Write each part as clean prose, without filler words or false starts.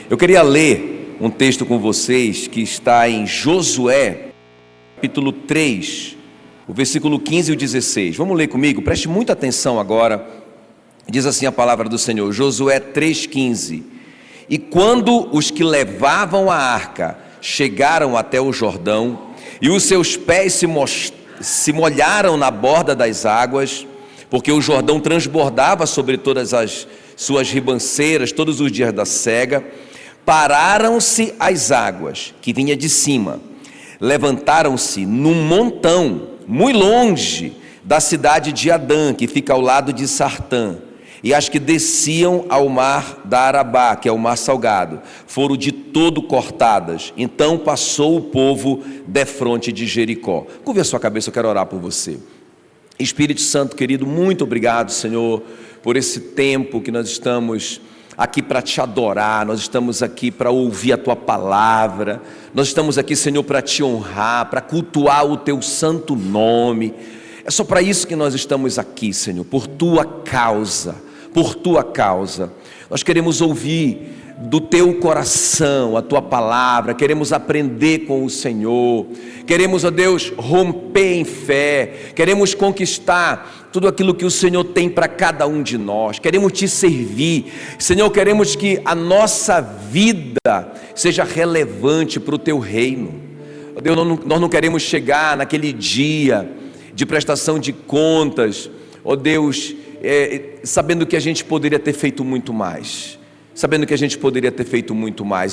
Eu queria ler um texto com vocês que está em Josué, capítulo 3, o versículo 15 e o 16. Vamos ler comigo, preste muita atenção agora. Diz assim a palavra do Senhor, Josué 3,15. E quando os que levavam a arca chegaram até o Jordão, e os seus pés se molharam na borda das águas, porque o Jordão transbordava sobre todas as suas ribanceiras todos os dias da cega, pararam-se as águas que vinha de cima, levantaram-se num montão muito longe da cidade de Adã, que fica ao lado de Sartã, e as que desciam ao mar da Arabá, que é o mar salgado, foram de todo cortadas. Então passou o povo defronte de Jericó. Curva a sua cabeça, eu quero orar por você. Espírito Santo querido, muito obrigado, Senhor, por esse tempo que nós estamos aqui para te adorar, nós estamos aqui para ouvir a tua palavra, nós estamos aqui, Senhor, para te honrar, para cultuar o teu santo nome. É só para isso que nós estamos aqui, Senhor, por tua causa, por tua causa. Nós queremos ouvir do teu coração a tua palavra, queremos aprender com o Senhor, queremos, ó Deus, romper em fé, queremos conquistar tudo aquilo que o Senhor tem para cada um de nós, queremos te servir, Senhor, queremos que a nossa vida seja relevante para o teu reino. Ó Deus, nós não queremos chegar naquele dia de prestação de contas, ó Deus, sabendo que a gente poderia ter feito muito mais,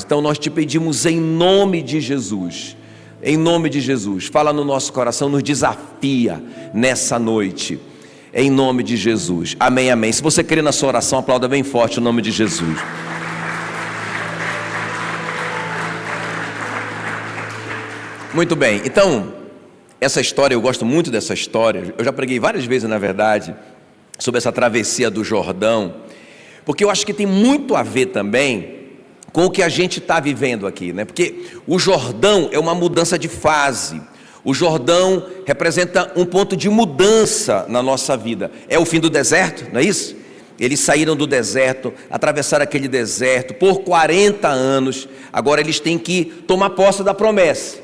então nós te pedimos em nome de Jesus, fala no nosso coração, nos desafia nessa noite, em nome de Jesus, amém, amém. Se você crê na sua oração, aplauda bem forte o nome de Jesus. Muito bem, então, essa história, eu gosto muito dessa história, eu já preguei várias vezes, na verdade, sobre essa travessia do Jordão, porque eu acho que tem muito a ver também com o que a gente está vivendo aqui, né? Porque o Jordão é uma mudança de fase, o Jordão representa um ponto de mudança na nossa vida, é o fim do deserto, não é isso? Eles saíram do deserto, atravessaram aquele deserto por 40 anos, agora eles têm que tomar posse da promessa,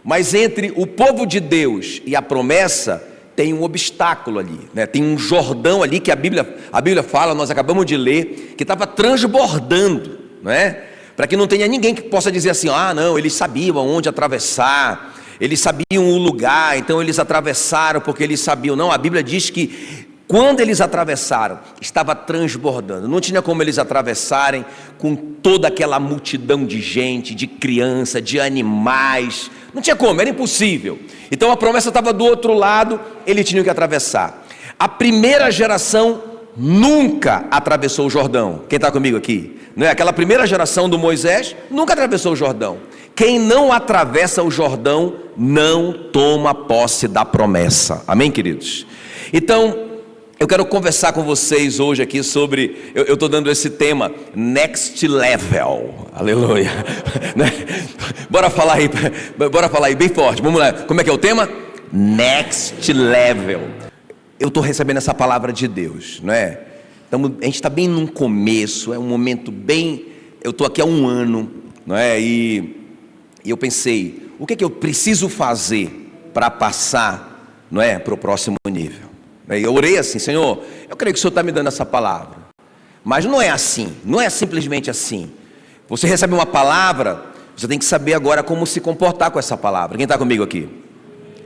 mas entre o povo de Deus e a promessa, tem um obstáculo ali, né? Tem um Jordão ali que a Bíblia fala, nós acabamos de ler, que estava transbordando, não é? Para que não tenha ninguém que possa dizer assim, não, eles sabiam onde atravessar, eles sabiam o lugar, então eles atravessaram porque eles sabiam. Não, a Bíblia diz que quando eles atravessaram, estava transbordando, não tinha como eles atravessarem com toda aquela multidão de gente, de criança, de animais, não tinha como, era impossível. Então a promessa estava do outro lado, eles tinham que atravessar. A primeira geração nunca atravessou o Jordão. Quem está comigo aqui? Não é? Aquela primeira geração do Moisés nunca atravessou o Jordão. Quem não atravessa o Jordão não toma posse da promessa. Amém, queridos? Então, eu quero conversar com vocês hoje aqui sobre, eu estou dando esse tema, Next Level, aleluia, né? Bora falar aí bem forte, vamos lá, como é que é o tema? Next Level. Eu estou recebendo essa palavra de Deus, não é? Então, a gente está bem num começo, é um momento bem, eu estou aqui há um ano, não é? E eu pensei, o que eu preciso fazer para passar, não é, para o próximo nível? Eu orei assim, Senhor, eu creio que o Senhor está me dando essa palavra, mas não é assim, não é simplesmente assim. Você recebe uma palavra, você tem que saber agora como se comportar com essa palavra. Quem está comigo aqui?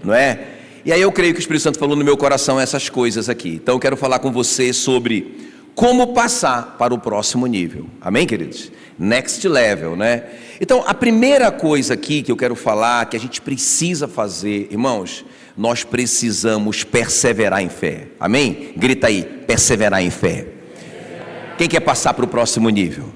Não é? E aí eu creio que o Espírito Santo falou no meu coração essas coisas aqui. Então eu quero falar com você sobre como passar para o próximo nível. Amém, queridos? Next level, né? Então a primeira coisa aqui que eu quero falar, que a gente precisa fazer, irmãos, nós precisamos perseverar em fé. Amém? Grita aí, perseverar em fé. Quem quer passar para o próximo nível?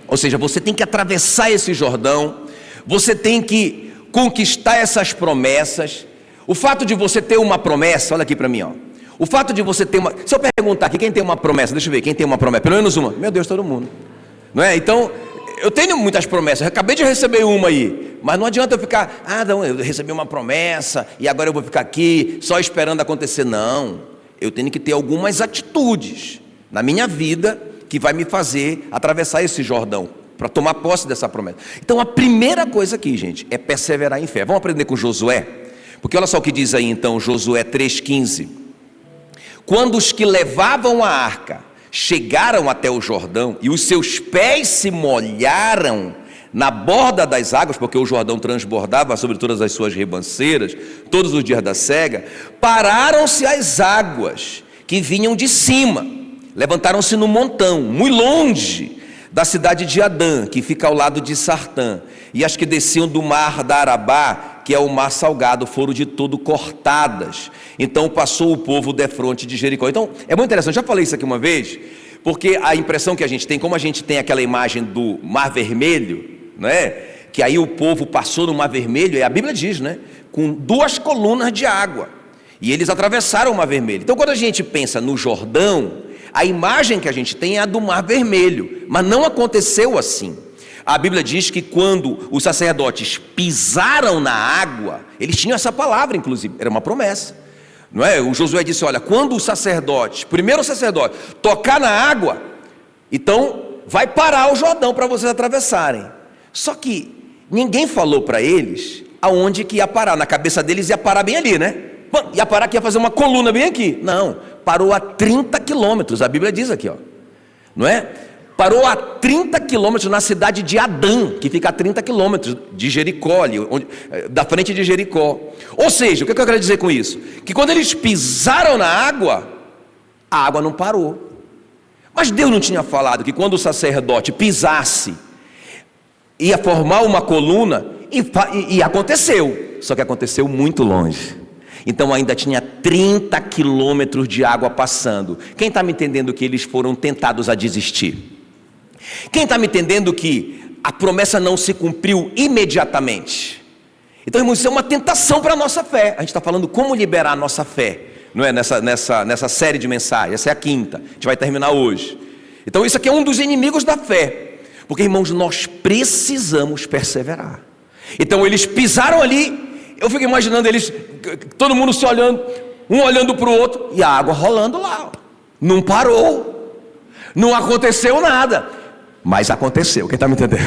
Ou seja, você tem que atravessar esse Jordão, você tem que conquistar essas promessas. O fato de você ter uma promessa, olha aqui para mim, ó. O fato de você ter uma... Se eu perguntar aqui, quem tem uma promessa? Deixa eu ver, quem tem uma promessa? Pelo menos uma. Meu Deus, todo mundo. Não é? Então, eu tenho muitas promessas, eu acabei de receber uma aí. Mas não adianta eu ficar, não, eu recebi uma promessa e agora eu vou ficar aqui só esperando acontecer. Não, eu tenho que ter algumas atitudes na minha vida que vai me fazer atravessar esse Jordão. para tomar posse dessa promessa. Então a primeira coisa aqui, gente, é perseverar em fé. Vamos aprender com Josué? Porque olha só o que diz aí então, Josué 3,15. Quando os que levavam a arca chegaram até o Jordão e os seus pés se molharam na borda das águas, porque o Jordão transbordava sobre todas as suas ribanceiras, todos os dias da cega, pararam-se as águas que vinham de cima, levantaram-se no montão, muito longe da cidade de Adã, que fica ao lado de Sartã, e as que desciam do mar da Arabá, que é o mar salgado, foram de todo cortadas. Então passou o povo defronte de Jericó. Então é muito interessante, já falei isso aqui uma vez, porque a impressão que a gente tem, como a gente tem aquela imagem do Mar Vermelho, né, que aí o povo passou no Mar Vermelho, e a Bíblia diz, né, com 2 colunas de água, e eles atravessaram o Mar Vermelho. Então quando a gente pensa no Jordão, a imagem que a gente tem é a do Mar Vermelho, mas não aconteceu assim. A Bíblia diz que quando os sacerdotes pisaram na água, eles tinham essa palavra, inclusive, era uma promessa, não é? O Josué disse: olha, quando o sacerdote, primeiro o sacerdote, tocar na água, então vai parar o Jordão para vocês atravessarem. Só que ninguém falou para eles aonde que ia parar. Na cabeça deles ia parar bem ali, né? Ia parar que ia fazer uma coluna bem aqui. Não, parou a 30 quilômetros, a Bíblia diz aqui, ó, não é? Parou a 30 quilômetros na cidade de Adã, que fica a 30 quilômetros de Jericó, ali, da frente de Jericó. Ou seja, o que eu quero dizer com isso? Que quando eles pisaram na água, a água não parou. Mas Deus não tinha falado que quando o sacerdote pisasse, ia formar uma coluna, e aconteceu, só que aconteceu muito longe. Então ainda tinha 30 quilômetros de água passando. Quem está me entendendo que eles foram tentados a desistir? Quem está me entendendo que a promessa não se cumpriu imediatamente? Então, irmãos, isso é uma tentação para a nossa fé. A gente está falando como liberar a nossa fé, não é? Nessa série de mensagens. Essa é a quinta, a gente vai terminar hoje. Então isso aqui é um dos inimigos da fé, porque, irmãos, nós precisamos perseverar. Então eles pisaram ali. Eu fico imaginando eles, todo mundo se olhando, um olhando para o outro, e a água rolando lá, não parou, não aconteceu nada, mas aconteceu. Quem está me entendendo?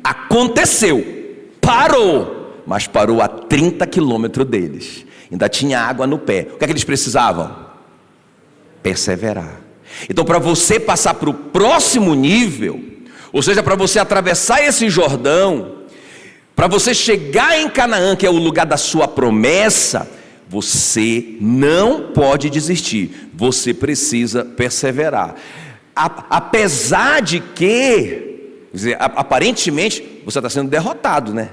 Aconteceu, parou, mas parou a 30 quilômetros deles, ainda tinha água no pé. O que é que eles precisavam? Perseverar. Então, para você passar para o próximo nível, ou seja, para você atravessar esse Jordão, para você chegar em Canaã, que é o lugar da sua promessa, você não pode desistir, você precisa perseverar. Apesar de que, aparentemente, você está sendo derrotado, né?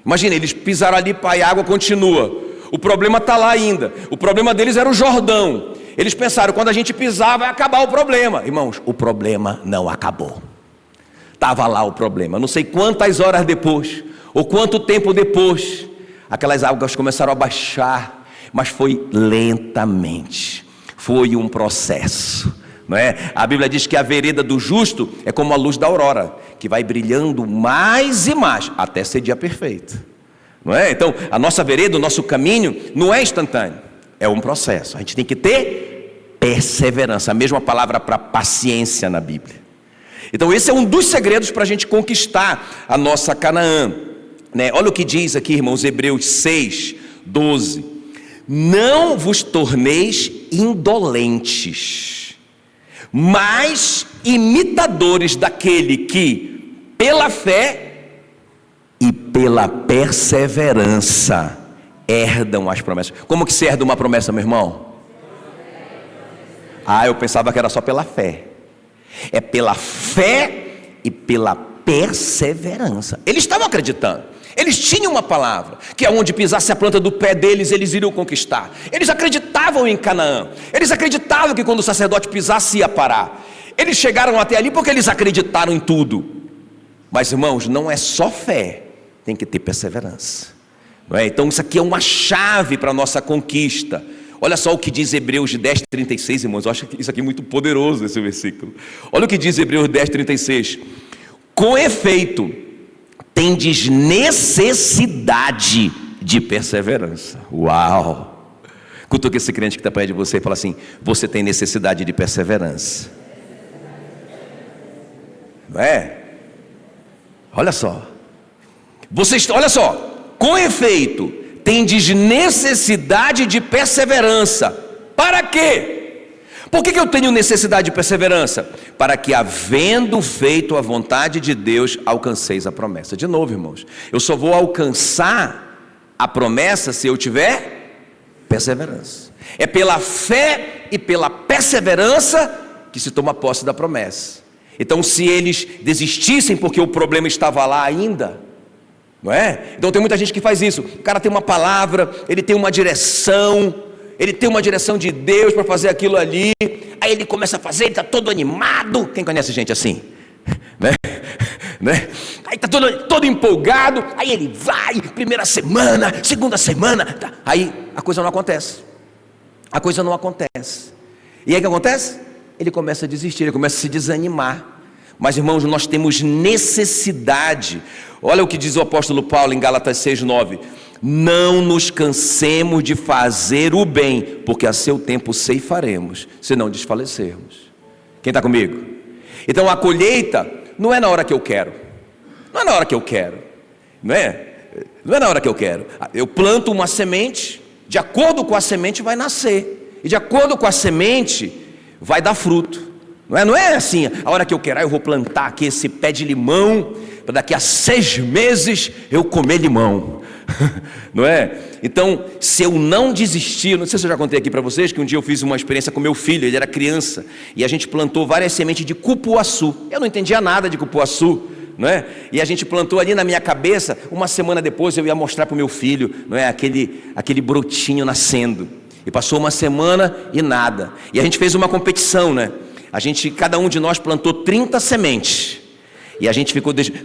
Imagina, eles pisaram ali, pai, a água continua, o problema está lá ainda. O problema deles era o Jordão. Eles pensaram, quando a gente pisar vai acabar o problema. Irmãos, o problema não acabou. Estava lá o problema, não sei quantas horas depois, ou quanto tempo depois, aquelas águas começaram a baixar, mas foi lentamente, foi um processo, não é? A Bíblia diz que a vereda do justo é como a luz da aurora, que vai brilhando mais e mais, até ser dia perfeito, não é? Então, a nossa vereda, o nosso caminho, não é instantâneo, é um processo, a gente tem que ter perseverança, a mesma palavra para paciência na Bíblia. Então esse é um dos segredos para a gente conquistar a nossa Canaã, né? Olha o que diz aqui, irmãos, Hebreus 6, 12. Não vos torneis indolentes, mas imitadores daquele que, pela fé e pela perseverança, herdam as promessas. Como que se herda uma promessa, meu irmão? Eu pensava que era só pela fé. É pela fé e pela perseverança. Eles estavam acreditando, eles tinham uma palavra, que aonde pisasse a planta do pé deles, eles iriam conquistar. Eles acreditavam em Canaã, eles acreditavam que quando o sacerdote pisasse ia parar. Eles chegaram até ali porque eles acreditaram em tudo. Mas, irmãos, não é só fé, tem que ter perseverança, não é? Então isso aqui é uma chave para a nossa conquista. Olha só o que diz Hebreus 10, 36, irmãos. Eu acho isso aqui muito poderoso, esse versículo. Olha o que diz Hebreus 10, 36. Com efeito, tendes necessidade de perseverança. Uau! Cutuca esse crente que está perto de você e fala assim: você tem necessidade de perseverança. Não é? Olha só. Olha só. Com efeito, tendes necessidade de perseverança. Para quê? Por que eu tenho necessidade de perseverança? Para que, havendo feito a vontade de Deus, alcanceis a promessa. De novo, irmãos, eu só vou alcançar a promessa se eu tiver perseverança. É pela fé e pela perseverança que se toma posse da promessa. Então, se eles desistissem porque o problema estava lá ainda, não é? Então tem muita gente que faz isso. O cara tem uma palavra, ele tem uma direção, ele tem uma direção de Deus para fazer aquilo ali, aí ele começa a fazer, ele está todo animado. Quem conhece gente assim? Né? Aí está todo empolgado, aí ele vai, primeira semana, segunda semana, tá. Aí a coisa não acontece. A coisa não acontece. E aí o que acontece? Ele começa a desistir, ele começa a se desanimar. Mas, irmãos, nós temos necessidade. Olha o que diz o apóstolo Paulo em Gálatas 6:9. Não nos cansemos de fazer o bem, porque a seu tempo ceifaremos, se não desfalecermos. Quem está comigo? Então a colheita não é na hora que eu quero. Não é na hora que eu quero. Não é na hora que eu quero. Eu planto uma semente, de acordo com a semente vai nascer. E de acordo com a semente vai dar fruto. Não é assim, a hora que eu quero, eu vou plantar aqui esse pé de limão, para daqui a 6 meses eu comer limão. Não é? Então, se eu não desistir, não sei se eu já contei aqui para vocês, que um dia eu fiz uma experiência com meu filho, ele era criança, e a gente plantou várias sementes de cupuaçu. Eu não entendia nada de cupuaçu, não é? E a gente plantou ali na minha cabeça, uma semana depois eu ia mostrar para o meu filho, não é? Aquele brotinho nascendo. E passou uma semana e nada. E a gente fez uma competição, né? Cada um de nós plantou 30 sementes. E a gente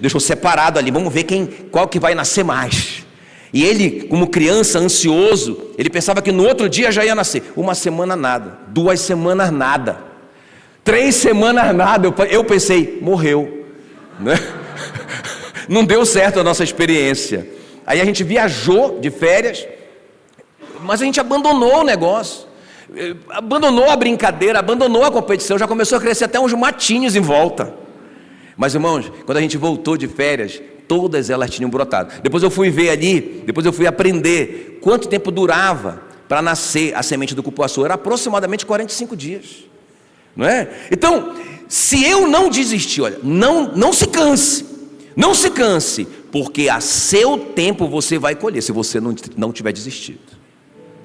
deixou separado ali, vamos ver qual que vai nascer mais. E ele, como criança, ansioso, ele pensava que no outro dia já ia nascer. 1 semana nada, 2 semanas nada, 3 semanas nada. Eu pensei, morreu, né? Não deu certo a nossa experiência. Aí a gente viajou de férias, mas a gente abandonou o negócio, abandonou a brincadeira, abandonou a competição, já começou a crescer até uns matinhos em volta. Mas, irmãos, quando a gente voltou de férias, todas elas tinham brotado. Depois eu fui ver ali, depois eu fui aprender quanto tempo durava para nascer a semente do cupuaçu. Era aproximadamente 45 dias, não é? Então, se eu não desistir, olha, não se canse, não se canse, porque a seu tempo você vai colher, se você não tiver desistido.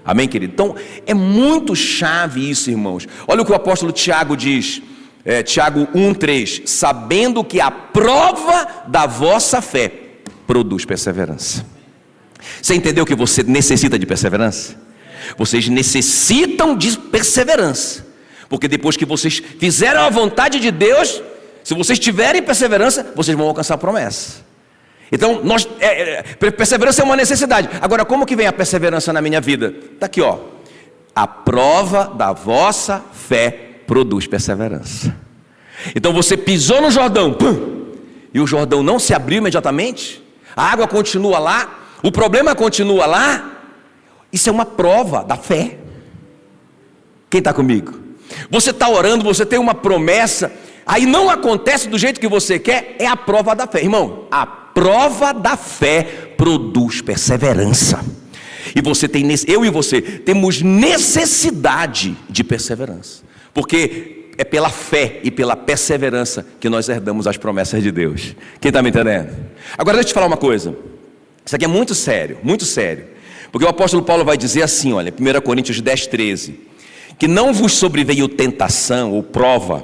Amém, querido? Então, é muito chave isso, irmãos. Olha o que o apóstolo Tiago diz. Tiago 1:3, sabendo que a prova da vossa fé produz perseverança. Você entendeu que você necessita de perseverança? Vocês necessitam de perseverança, porque depois que vocês fizeram a vontade de Deus, se vocês tiverem perseverança, vocês vão alcançar a promessa. Então, perseverança é uma necessidade. Agora, como que vem a perseverança na minha vida? Está aqui, ó. A prova da vossa fé produz perseverança. Então você pisou no Jordão, pum, e o Jordão não se abriu imediatamente, a água continua lá, o problema continua lá. Isso é uma prova da fé. Quem está comigo? Você está orando, você tem uma promessa, aí não acontece do jeito que você quer, é a prova da fé. Irmão, a prova da fé produz perseverança. E eu e você temos necessidade de perseverança, porque é pela fé e pela perseverança que nós herdamos as promessas de Deus. Quem está me entendendo? Agora deixa eu te falar uma coisa. Isso aqui é muito sério, porque o apóstolo Paulo vai dizer assim, olha, 1 Coríntios 10:13, que não vos sobreveio tentação ou prova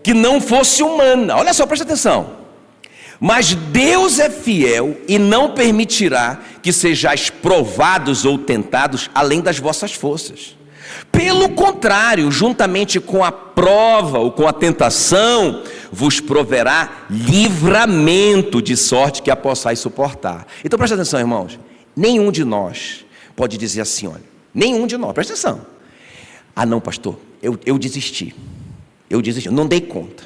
que não fosse humana. Olha só, presta atenção. Mas Deus é fiel e não permitirá que sejais provados ou tentados além das vossas forças. Pelo contrário, juntamente com a prova ou com a tentação, vos proverá livramento, de sorte que a possais suportar. Então presta atenção, irmãos. Nenhum de nós pode dizer assim, olha, nenhum de nós, presta atenção. Ah não, pastor, eu desisti, não dei conta.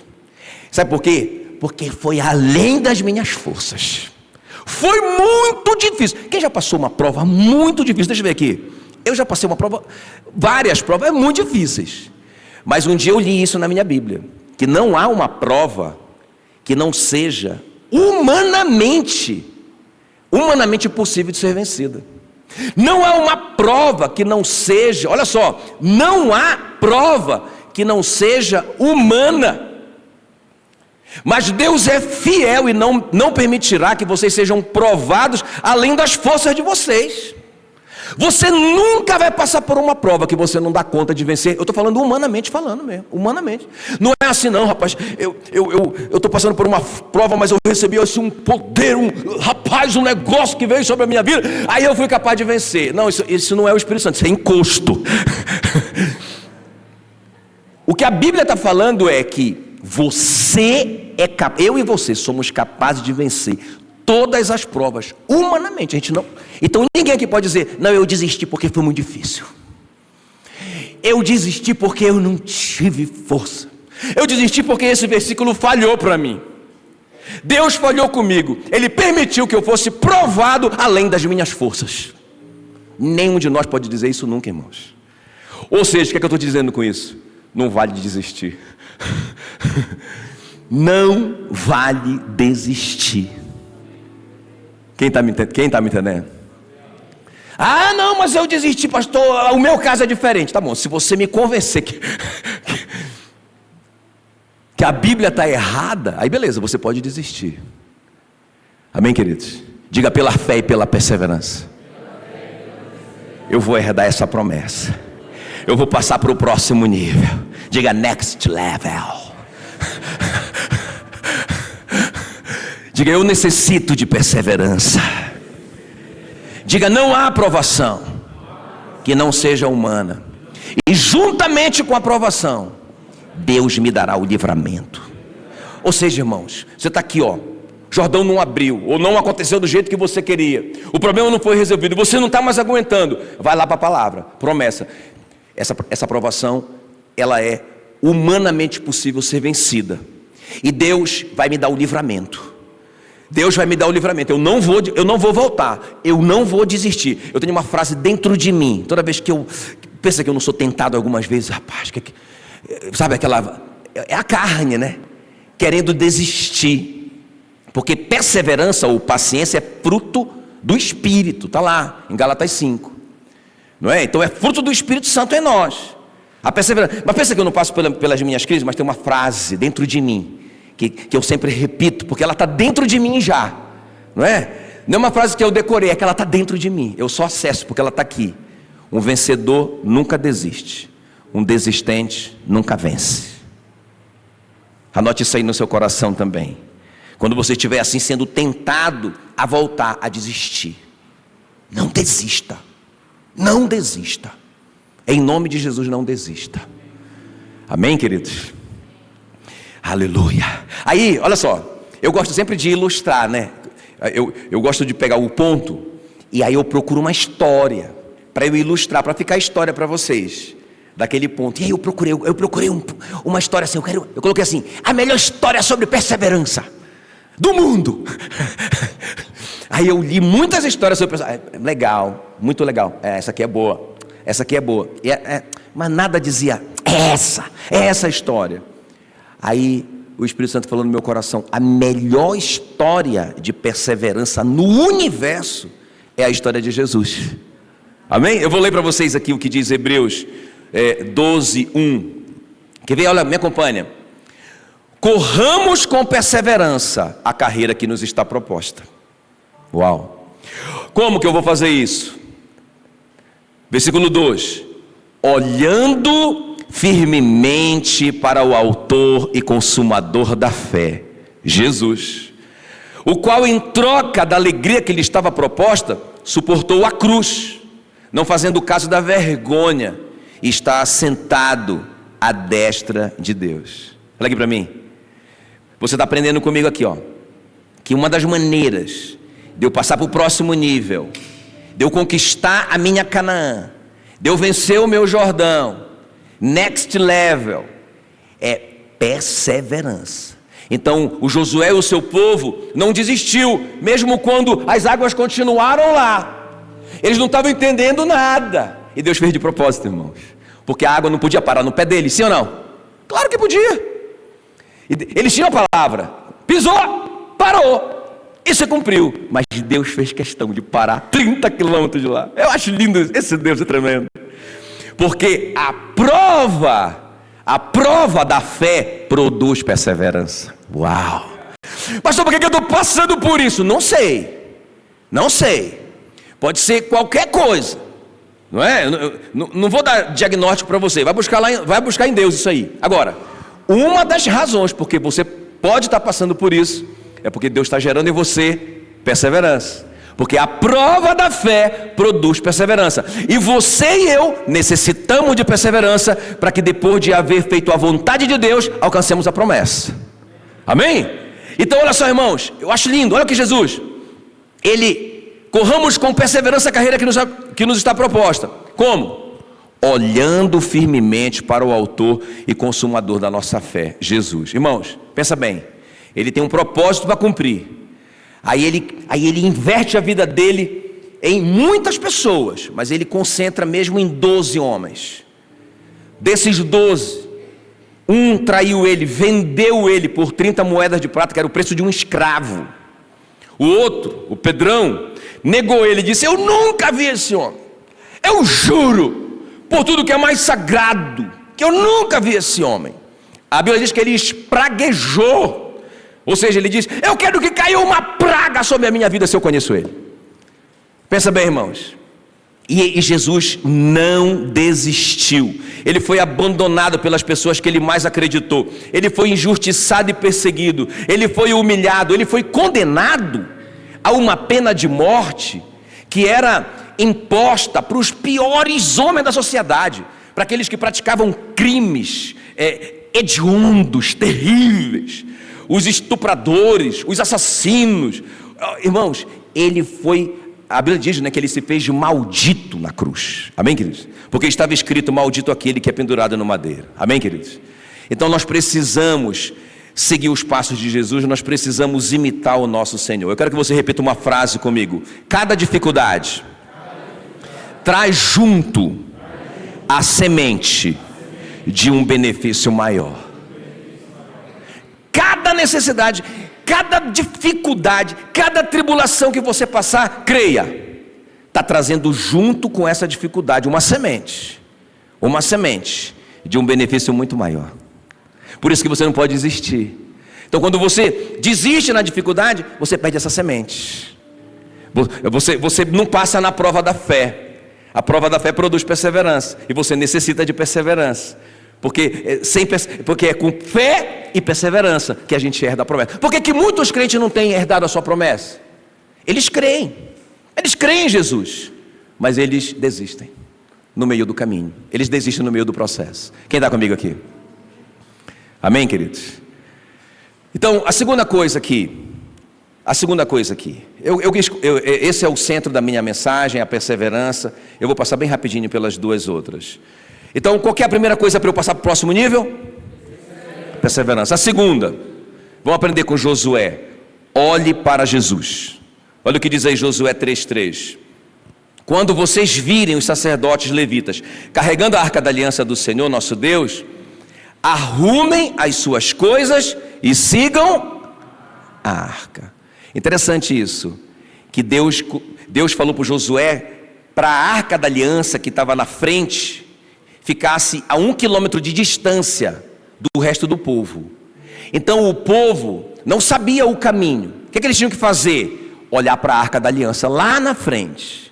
Sabe por quê? Porque foi além das minhas forças. Foi muito difícil. Quem já passou uma prova muito difícil? Deixa eu ver aqui. Eu já passei várias provas muito difíceis. Mas um dia eu li isso na minha Bíblia. que não há uma prova que não seja humanamente possível de ser vencida. Não há uma prova que não seja, olha só, não há prova que não seja humana. Mas Deus é fiel e não permitirá que vocês sejam provados além das forças de vocês. Você nunca vai passar por uma prova que você não dá conta de vencer. Eu estou falando humanamente, humanamente. Não é assim não, rapaz, eu estou passando por uma prova, mas eu recebi assim, um poder, um negócio que veio sobre a minha vida, aí eu fui capaz de vencer. Não, isso não é o Espírito Santo, isso é encosto. O que a Bíblia está falando é que eu e você somos capazes de vencer todas as provas, humanamente. A gente não. Então ninguém aqui pode dizer, não, eu desisti porque foi muito difícil. Eu desisti porque eu não tive força. Eu desisti porque esse versículo falhou para mim. Deus falhou comigo. Ele permitiu que eu fosse provado além das minhas forças. Nenhum de nós pode dizer isso nunca, irmãos. Ou seja, o que é que eu estou dizendo com isso? Não vale desistir. Não vale desistir. Quem está me entendendo? Ah, não, mas eu desisti, pastor, o meu caso é diferente. Tá bom, se você me convencer que a Bíblia está errada, aí beleza, você pode desistir. Amém, queridos? Diga, pela fé e pela perseverança, eu vou herdar essa promessa. Eu vou passar para o próximo nível. Diga, next level. Diga, eu necessito de perseverança. Diga, não há aprovação que não seja humana. E juntamente com a aprovação, Deus me dará o livramento. Ou seja, irmãos, você está aqui, ó, Jordão não abriu, ou não aconteceu do jeito que você queria, o problema não foi resolvido, você não está mais aguentando. Vai lá para a palavra, promessa. Essa aprovação, ela é humanamente possível ser vencida. E Deus vai me dar o livramento. Deus vai me dar o livramento. Eu não vou voltar. Eu não vou desistir. Eu tenho uma frase dentro de mim. Toda vez que eu penso que eu não sou tentado algumas vezes, rapaz, sabe aquela, é a carne, né? Querendo desistir. Porque perseverança ou paciência é fruto do Espírito. Está lá, em Gálatas 5. Não é? Então é fruto do Espírito Santo em nós. A perseverança. Mas pensa que eu não passo pelas minhas crises, mas tem uma frase dentro de mim que eu sempre repito, porque ela está dentro de mim já, não é? Não é uma frase que eu decorei, é que ela está dentro de mim, eu só acesso porque ela está aqui. Um vencedor nunca desiste, um desistente nunca vence. Anote isso aí no seu coração também. Quando você estiver assim sendo tentado a voltar a desistir, não desista, não desista, em nome de Jesus, não desista. Amém, queridos? Aleluia. Aí, olha só, eu gosto sempre de ilustrar, né? Eu gosto de pegar o ponto e aí eu procuro uma história para eu ilustrar, para ficar a história para vocês daquele ponto. E aí eu procurei uma história assim, eu coloquei assim, a melhor história sobre perseverança do mundo. Aí eu li muitas histórias sobre perseverança. Legal, muito legal. Essa aqui é boa. Essa aqui é boa. Mas nada dizia, é essa história. Aí o Espírito Santo falou no meu coração, a melhor história de perseverança no universo é a história de Jesus. Amém? Eu vou ler para vocês aqui o que diz Hebreus 12:1. Quer ver? Olha, me acompanha. Corramos com perseverança a carreira que nos está proposta. Uau! Como que eu vou fazer isso? Versículo 2: olhando firmemente para o autor e consumador da fé, Jesus, o qual em troca da alegria que lhe estava proposta, suportou a cruz, não fazendo caso da vergonha, e está assentado à destra de Deus. Olha aqui para mim, você está aprendendo comigo aqui, ó, que uma das maneiras de eu passar para o próximo nível, de eu conquistar a minha Canaã, de eu vencer o meu Jordão, next level, é perseverança. Então o Josué e o seu povo não desistiu, mesmo quando as águas continuaram lá. Eles não estavam entendendo nada, e Deus fez de propósito, irmãos, porque a água não podia parar no pé deles, sim ou não? Claro que podia. Eles tinham a palavra, pisou, parou. Isso se cumpriu, mas Deus fez questão de parar 30 quilômetros de lá. Eu acho lindo, esse Deus é tremendo. Porque a prova da fé produz perseverança. Uau! Pastor, por que eu estou passando por isso? Não sei. Pode ser qualquer coisa, não é? Não vou dar diagnóstico para você. Vai buscar em Deus isso aí. Agora, uma das razões porque você pode estar passando por isso é porque Deus está gerando em você perseverança. Porque a prova da fé produz perseverança. E você e eu necessitamos de perseverança para que depois de haver feito a vontade de Deus, alcancemos a promessa. Amém? Então olha só, irmãos, eu acho lindo, olha o que Jesus, corramos com perseverança a carreira que nos está proposta. Como? Olhando firmemente para o autor e consumador da nossa fé, Jesus. Irmãos, pensa bem, ele tem um propósito para cumprir. Aí ele inverte a vida dele em muitas pessoas, mas ele concentra mesmo em 12 homens. Desses 12, um traiu ele, vendeu ele por 30 moedas de prata, que era o preço de um escravo. O outro, o Pedrão, negou ele e disse: eu nunca vi esse homem. Eu juro por tudo que é mais sagrado, que eu nunca vi esse homem. A Bíblia diz que ele espraguejou. Ou seja, ele diz: eu quero que caia uma praga sobre a minha vida se eu conheço ele. Pensa bem, irmãos. E Jesus não desistiu. Ele foi abandonado pelas pessoas que ele mais acreditou. Ele foi injustiçado e perseguido. Ele foi humilhado. Ele foi condenado a uma pena de morte que era imposta para os piores homens da sociedade, para aqueles que praticavam crimes hediondos, terríveis, os estupradores, os assassinos. Irmãos, a Bíblia diz, que ele se fez de maldito na cruz. Amém, queridos? Porque estava escrito: maldito aquele que é pendurado no madeiro. Amém, queridos? Então nós precisamos seguir os passos de Jesus, nós precisamos imitar o nosso Senhor. Eu quero que você repita uma frase comigo: cada dificuldade traz junto a semente de um benefício maior. Cada necessidade, cada dificuldade, cada tribulação que você passar, creia, está trazendo junto com essa dificuldade uma semente de um benefício muito maior. Por isso que você não pode desistir. Então quando você desiste na dificuldade, você perde essa semente. Você não passa na prova da fé. A prova da fé produz perseverança, e você necessita de perseverança. Porque é com fé e perseverança que a gente herda a promessa. Por que muitos crentes não têm herdado a sua promessa? Eles creem em Jesus, mas eles desistem no meio do caminho. Eles desistem no meio do processo. Quem está comigo aqui? Amém, queridos? Então, a segunda coisa aqui, esse é o centro da minha mensagem, a perseverança. Eu vou passar bem rapidinho pelas duas outras. Então, qual que é a primeira coisa para eu passar para o próximo nível? Perseverança. A segunda, vamos aprender com Josué: olhe para Jesus. Olha o que diz aí Josué 3:3. Quando vocês virem os sacerdotes levitas carregando a arca da aliança do Senhor nosso Deus, arrumem as suas coisas e sigam a arca. Interessante isso, que Deus falou para Josué, para a arca da aliança que estava na frente, ficasse a 1 quilômetro de distância do resto do povo. Então o povo não sabia o caminho. O que eles tinham que fazer? Olhar para a arca da aliança lá na frente,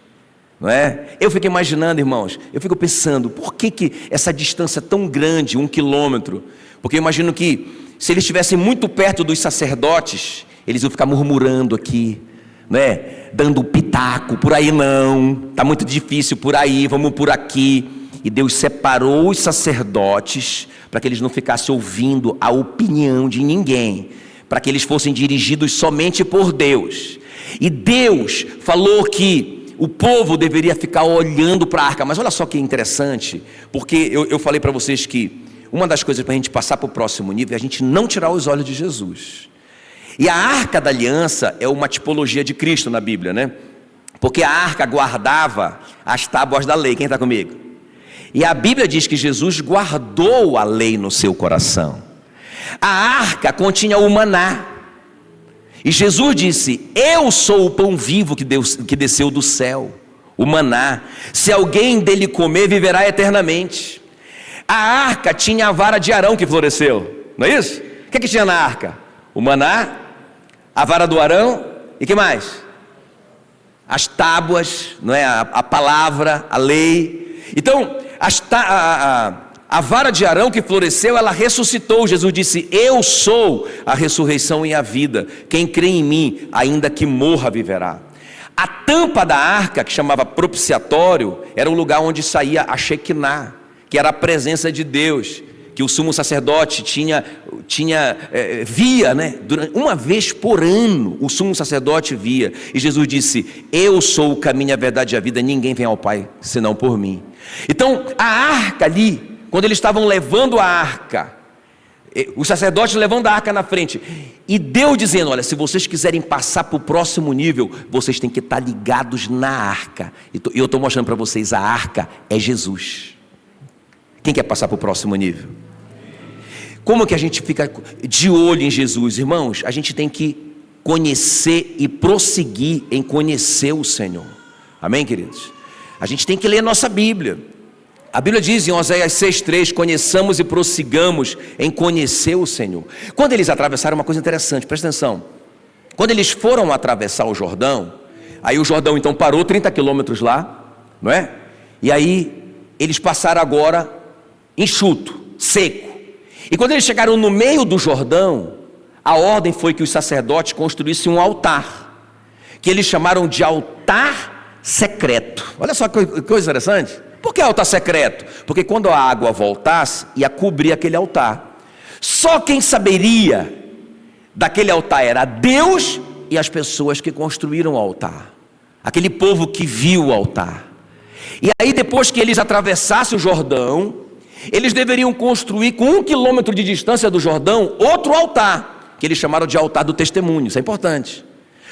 não é? Eu fico imaginando, irmãos, eu fico pensando, por que essa distância tão grande, 1 quilômetro? Porque eu imagino que se eles estivessem muito perto dos sacerdotes, eles iam ficar murmurando aqui, né? Dando pitaco: por aí não, está muito difícil por aí, vamos por aqui. E Deus separou os sacerdotes para que eles não ficassem ouvindo a opinião de ninguém, para que eles fossem dirigidos somente por Deus. E Deus falou que o povo deveria ficar olhando para a arca. Mas olha só que interessante, porque eu falei para vocês que uma das coisas para a gente passar para o próximo nível é a gente não tirar os olhos de Jesus. E a arca da aliança é uma tipologia de Cristo na Bíblia, né? Porque a arca guardava as tábuas da lei. Quem está comigo? E a Bíblia diz que Jesus guardou a lei no seu coração. A arca continha o maná. E Jesus disse: eu sou o pão vivo que desceu do céu, o maná. Se alguém dele comer, viverá eternamente. A arca tinha a vara de Arão que floresceu, não é isso? O que tinha na arca? O maná, a vara do Arão e que mais? As tábuas, não é? A palavra, a lei. Então, a vara de Arão que floresceu, ela ressuscitou. Jesus disse: eu sou a ressurreição e a vida. Quem crê em mim, ainda que morra, viverá. A tampa da arca, que chamava propiciatório, era o lugar onde saía a Shekinah, que era a presença de Deus, que o sumo sacerdote via, né? Uma vez por ano o sumo sacerdote via. E Jesus disse: eu sou o caminho, a verdade e a vida, ninguém vem ao Pai senão por mim. Então a arca ali, quando eles estavam levando a arca, os sacerdotes levando a arca na frente, e Deus dizendo: olha, se vocês quiserem passar para o próximo nível, vocês têm que estar ligados na arca. E eu estou mostrando para vocês, a arca é Jesus. Quem quer passar para o próximo nível? Como que a gente fica de olho em Jesus? Irmãos, a gente tem que conhecer e prosseguir em conhecer o Senhor. Amém, queridos? A gente tem que ler nossa Bíblia. A Bíblia diz em Oséias 6,3: conheçamos e prossigamos em conhecer o Senhor. Quando eles atravessaram, uma coisa interessante, presta atenção. Quando eles foram atravessar o Jordão, aí o Jordão então parou 30 quilômetros lá, não é? E aí eles passaram agora enxuto, seco. E quando eles chegaram no meio do Jordão, a ordem foi que os sacerdotes construíssem um altar, que eles chamaram de altar secreto. Olha só que coisa interessante. Por que altar secreto? Porque quando a água voltasse, ia cobrir aquele altar. Só quem saberia daquele altar era Deus e as pessoas que construíram o altar, aquele povo que viu o altar. E aí depois que eles atravessassem o Jordão, eles deveriam construir com 1 quilômetro de distância do Jordão outro altar, que eles chamaram de altar do testemunho. Isso é importante,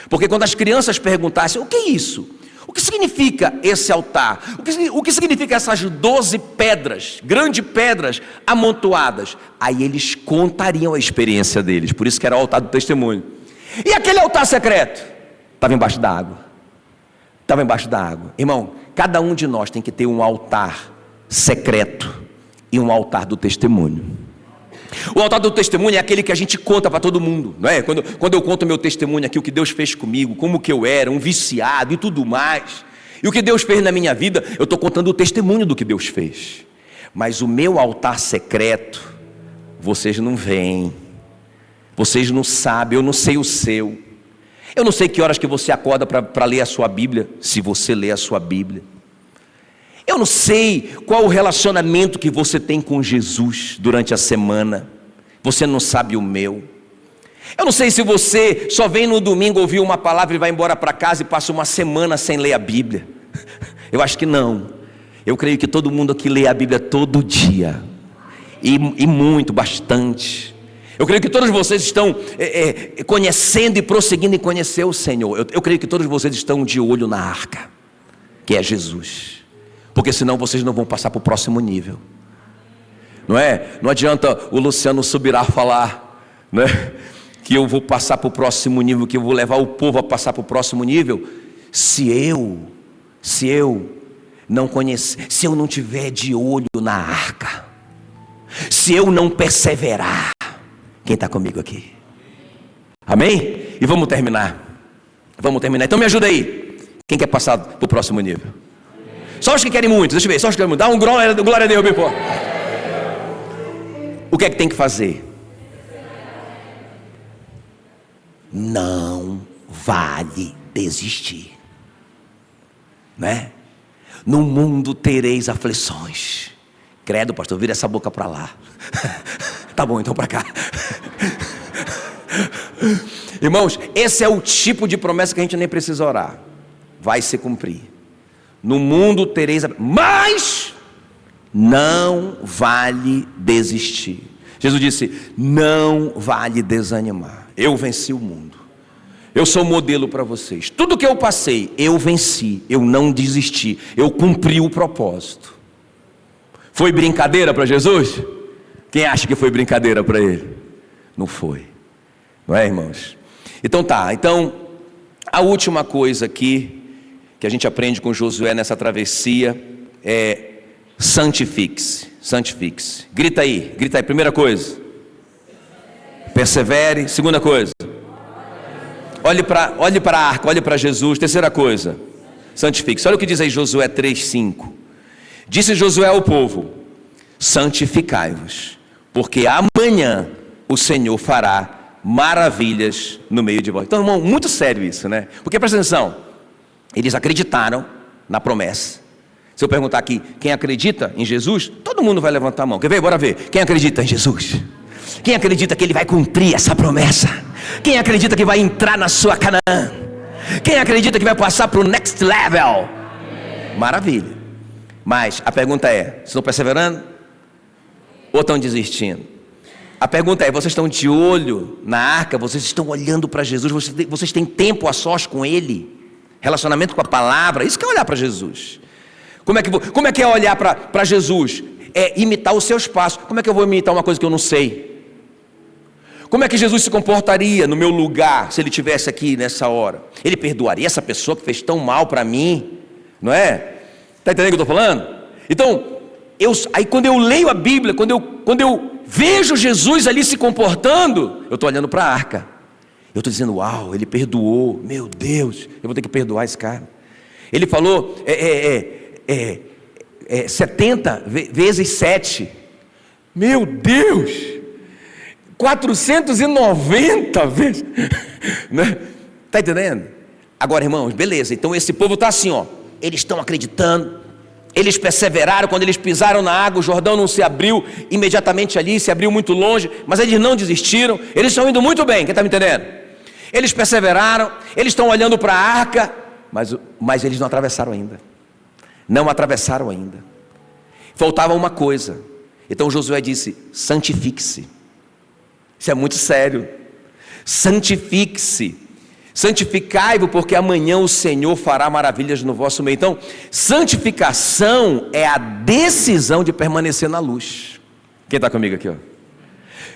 porque quando as crianças perguntassem: o que é isso? O que significa esse altar? O que significa essas 12 pedras, grandes pedras amontoadas? Aí eles contariam a experiência deles, por isso que era o altar do testemunho. E aquele altar secreto? Estava embaixo da água. Estava embaixo da água. Irmão, cada um de nós tem que ter um altar secreto e um altar do testemunho. O altar do testemunho é aquele que a gente conta para todo mundo, não é? Quando eu conto meu testemunho aqui, o que Deus fez comigo, como que eu era, um viciado e tudo mais, e o que Deus fez na minha vida, eu estou contando o testemunho do que Deus fez. Mas o meu altar secreto, vocês não veem, vocês não sabem, eu não sei o seu. Eu não sei que horas que você acorda para ler a sua Bíblia, se você lê a sua Bíblia. Eu não sei qual o relacionamento que você tem com Jesus durante a semana. Você não sabe o meu. Eu não sei se você só vem no domingo ouvir uma palavra e vai embora para casa e passa uma semana sem ler a Bíblia. Eu acho que não. Eu creio que todo mundo aqui lê a Bíblia todo dia. E muito, bastante. Eu creio que todos vocês estão conhecendo e prosseguindo em conhecer o Senhor. Eu creio que todos vocês estão de olho na arca, que é Jesus. Porque senão vocês não vão passar para o próximo nível, não é? Não adianta o Luciano Subirá falar, né, que eu vou passar para o próximo nível, que eu vou levar o povo a passar para o próximo nível, se eu não conhecer, se eu não tiver de olho na arca, se eu não perseverar. Quem está comigo aqui? Amém? E vamos terminar. Então me ajuda aí. Quem quer passar para o próximo nível? Só os que querem muito, deixa eu ver, só os que querem muito. Dá um glória a Deus, bem forte. O que é que tem que fazer? Não vale desistir, né? No mundo tereis aflições. Credo, pastor, vira essa boca para lá. Tá bom, então para cá. Irmãos, esse é o tipo de promessa que a gente nem precisa orar. Vai se cumprir. No mundo tereis, mas não vale desistir. Jesus disse: não vale desanimar. Eu venci o mundo. Eu sou modelo para vocês. Tudo que eu passei, eu venci. Eu não desisti. Eu cumpri o propósito. Foi brincadeira para Jesus? Quem acha que foi brincadeira para ele? Não foi. Não é, irmãos? Então tá, então a última coisa aqui que a gente aprende com Josué nessa travessia é santifique-se, santifique-se. Grita aí, primeira coisa. Persevere. Segunda coisa. Olhe para a arca, olhe para Jesus. Terceira coisa, santifique-se. Olha o que diz aí Josué 3:5. Disse Josué ao povo: santificai-vos, porque amanhã o Senhor fará maravilhas no meio de vós. Então, irmão, muito sério isso, né? Porque presta atenção, eles acreditaram na promessa. Se eu perguntar aqui, quem acredita em Jesus, todo mundo vai levantar a mão. Quer ver? Bora ver. Quem acredita em Jesus? Quem acredita que Ele vai cumprir essa promessa? Quem acredita que vai entrar na sua Canaã? Quem acredita que vai passar para o next level? Maravilha. Mas a pergunta é, estão perseverando? Ou estão desistindo? A pergunta é, vocês estão de olho na arca? Vocês estão olhando para Jesus? Vocês têm tempo a sós com Ele? Relacionamento com a palavra? Isso que é olhar para Jesus. Como é que é olhar para Jesus? É imitar os seus passos. Como é que eu vou imitar uma coisa que eu não sei? Como é que Jesus se comportaria no meu lugar, se Ele estivesse aqui nessa hora? Ele perdoaria essa pessoa que fez tão mal para mim? Não é? Está entendendo o que eu estou falando? Então, aí quando eu leio a Bíblia, quando eu vejo Jesus ali se comportando, eu estou olhando para a arca. Eu estou dizendo, uau, Ele perdoou. Meu Deus, eu vou ter que perdoar esse cara. Ele falou 70 vezes 7. Meu Deus, 490 vezes. Está entendendo? Agora, irmãos, beleza. Então esse povo está assim, ó. Eles estão acreditando. Eles perseveraram. Quando eles pisaram na água, o Jordão não se abriu imediatamente ali, se abriu muito longe, mas eles não desistiram. Eles estão indo muito bem. Quem está me entendendo? Eles perseveraram. Eles estão olhando para a arca, mas eles não atravessaram ainda. Não atravessaram ainda. Faltava uma coisa. Então Josué disse: santifique-se. Isso é muito sério. Santifique-se. Santificai-vos, porque amanhã o Senhor fará maravilhas no vosso meio. Então, santificação é a decisão de permanecer na luz. Quem está comigo aqui, ó?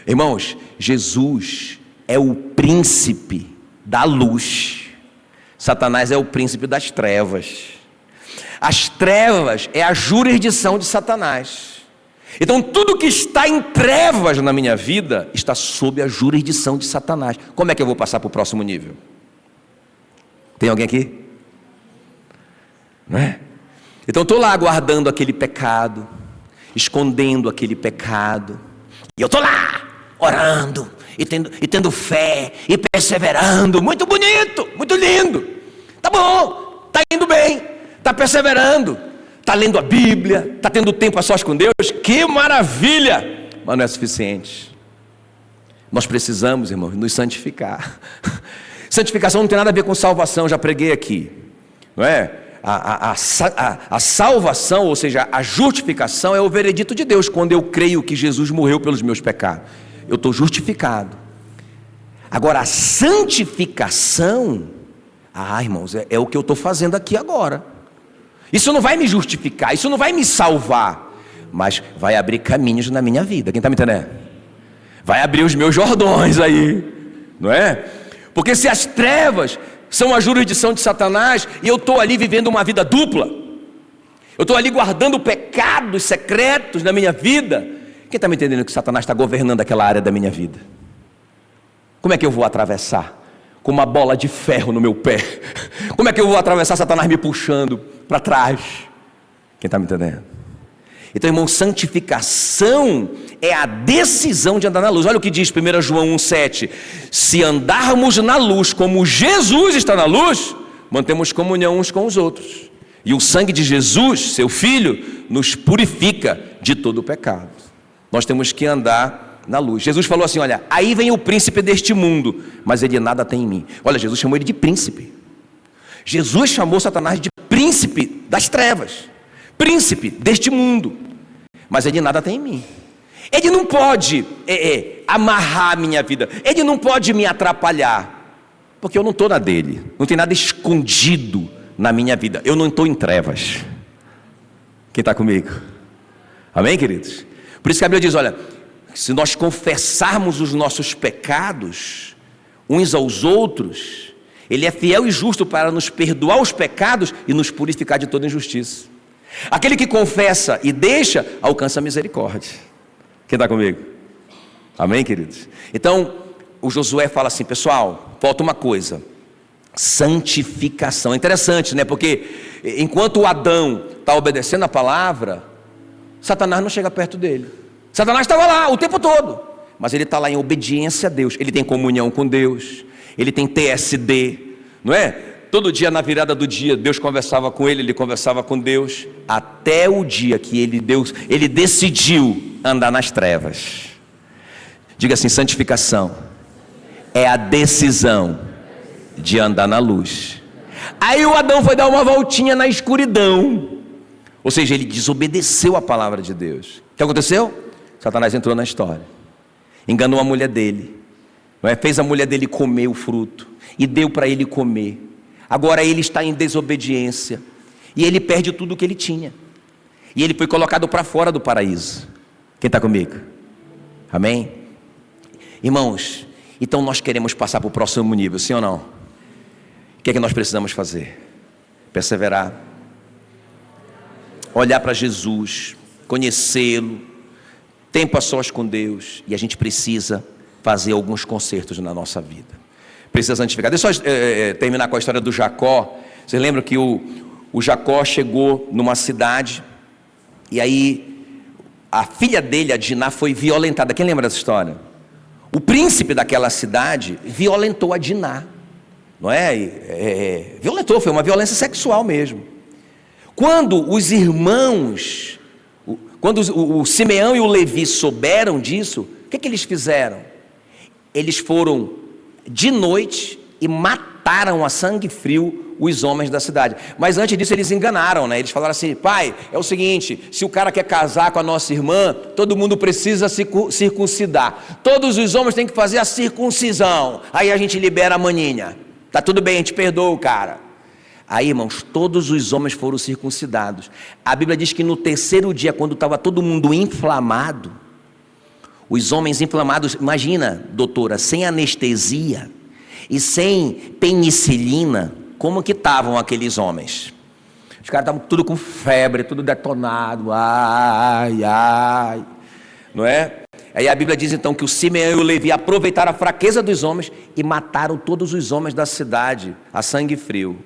Irmãos, Jesus é o príncipe da luz. Satanás é o príncipe das trevas. As trevas é a jurisdição de Satanás. Então tudo que está em trevas na minha vida está sob a jurisdição de Satanás. Como é que eu vou passar para o próximo nível? Tem alguém aqui? Não é? Então estou lá guardando aquele pecado, escondendo aquele pecado, e eu estou lá orando e tendo fé e perseverando. Muito bonito, muito lindo. Tá bom, tá indo bem, tá perseverando, tá lendo a Bíblia, tá tendo tempo a sós com Deus. Que maravilha! Mas não é suficiente. Nós precisamos, irmãos, nos santificar. Santificação não tem nada a ver com salvação, já preguei aqui, não é? A salvação, ou seja, a justificação é o veredito de Deus. Quando eu creio que Jesus morreu pelos meus pecados, eu estou justificado. Agora a santificação, irmãos, é o que eu estou fazendo aqui agora. Isso não vai me justificar, isso não vai me salvar, mas vai abrir caminhos na minha vida. Quem está me entendendo? Vai abrir os meus Jordões aí, não é? Porque se as trevas são a jurisdição de Satanás, e eu estou ali vivendo uma vida dupla, eu estou ali guardando pecados secretos na minha vida, quem está me entendendo que Satanás está governando aquela área da minha vida? Como é que eu vou atravessar? Com uma bola de ferro no meu pé. Como é que eu vou atravessar Satanás me puxando para trás? Quem está me entendendo? Então, irmão, santificação é a decisão de andar na luz. Olha o que diz 1 João 1,7: se andarmos na luz como Jesus está na luz, mantemos comunhão uns com os outros, e o sangue de Jesus, seu Filho, nos purifica de todo o pecado. Nós temos que andar na luz. Jesus falou assim: olha, aí vem o príncipe deste mundo, mas ele nada tem em mim. Olha, Jesus chamou ele de príncipe. Jesus chamou Satanás de príncipe das trevas, príncipe deste mundo, mas ele nada tem em mim. Ele não pode amarrar a minha vida, ele não pode me atrapalhar, porque eu não estou na dele, não tem nada escondido na minha vida, eu não estou em trevas. Quem está comigo? Amém, queridos? Por isso que a Bíblia diz, olha, se nós confessarmos os nossos pecados uns aos outros, Ele é fiel e justo para nos perdoar os pecados e nos purificar de toda injustiça. Aquele que confessa e deixa, alcança a misericórdia. Quem está comigo? Amém, queridos? Então, o Josué fala assim: pessoal, falta uma coisa: santificação. É interessante, né? Porque enquanto o Adão está obedecendo a palavra, Satanás não chega perto dele. Satanás estava lá o tempo todo, mas ele está lá em obediência a Deus. Ele tem comunhão com Deus, ele tem TSD, não é? Todo dia na virada do dia, Deus conversava com ele, ele conversava com Deus, até o dia que ele decidiu andar nas trevas. Diga assim: santificação é a decisão de andar na luz. Aí o Adão foi dar uma voltinha na escuridão, ou seja, ele desobedeceu a palavra de Deus. O que aconteceu? Satanás entrou na história, enganou a mulher dele, não é? Fez a mulher dele comer o fruto e deu para ele comer. Agora ele está em desobediência e ele perde tudo o que ele tinha, e ele foi colocado para fora do paraíso. Quem está comigo? Amém? Irmãos, então nós queremos passar para o próximo nível, sim ou não? O que é que nós precisamos fazer? Perseverar, olhar para Jesus, conhecê-lo, tempo a sós com Deus, e a gente precisa fazer alguns consertos na nossa vida. Precisa santificar. Deixa eu terminar com a história do Jacó. Vocês lembram que o Jacó chegou numa cidade, e aí a filha dele, a Diná, foi violentada. Quem lembra dessa história? O príncipe daquela cidade violentou a Diná, não é? Violentou, foi uma violência sexual mesmo. Quando os irmãos, quando o Simeão e o Levi souberam disso, o que eles fizeram? Eles foram de noite e mataram a sangue frio os homens da cidade. Mas antes disso eles enganaram, né? Eles falaram assim: pai, é o seguinte, se o cara quer casar com a nossa irmã, todo mundo precisa se circuncidar, todos os homens têm que fazer a circuncisão, aí a gente libera a maninha, tá tudo bem, a gente perdoa o cara. Aí, irmãos, todos os homens foram circuncidados. A Bíblia diz que no terceiro dia, quando estava todo mundo inflamado, os homens inflamados, imagina, doutora, sem anestesia e sem penicilina, como que estavam aqueles homens? Os caras estavam tudo com febre, tudo detonado, ai, não é? Aí a Bíblia diz então que o Simeão e o Levi aproveitaram a fraqueza dos homens e mataram todos os homens da cidade, a sangue frio.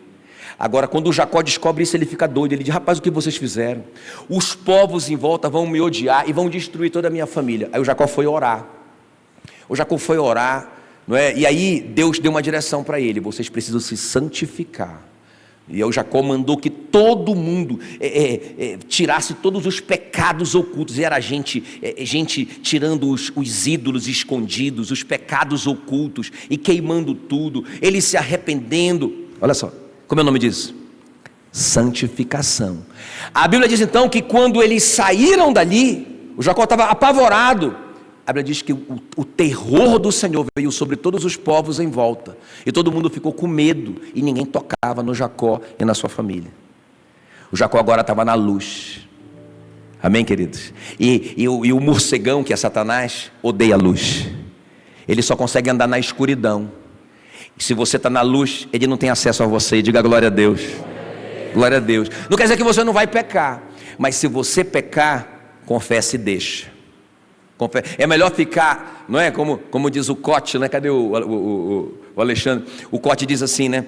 Agora, quando o Jacó descobre isso, ele fica doido. Ele diz: rapaz, o que vocês fizeram? Os povos em volta vão me odiar e vão destruir toda a minha família. Aí o Jacó foi orar. Não é? E aí Deus deu uma direção para ele: vocês precisam se santificar. E aí o Jacó mandou que todo mundo tirasse todos os pecados ocultos. E era gente tirando os ídolos escondidos, os pecados ocultos, e queimando tudo, eles se arrependendo. Olha só, como é o nome disso? Santificação. A Bíblia diz então que quando eles saíram dali, o Jacó estava apavorado. A Bíblia diz que o terror do Senhor veio sobre todos os povos em volta, e todo mundo ficou com medo, e ninguém tocava no Jacó e na sua família. O Jacó agora estava na luz. Amém, queridos? E o morcegão, que é Satanás, odeia a luz. Ele só consegue andar na escuridão. Se você está na luz, ele não tem acesso a você. Diga glória a Deus. Glória a Deus. Não quer dizer que você não vai pecar, mas se você pecar, confesse e deixa. É melhor ficar, não é? Como diz o Cote, né? Cadê o Alexandre? O Cote diz assim, né?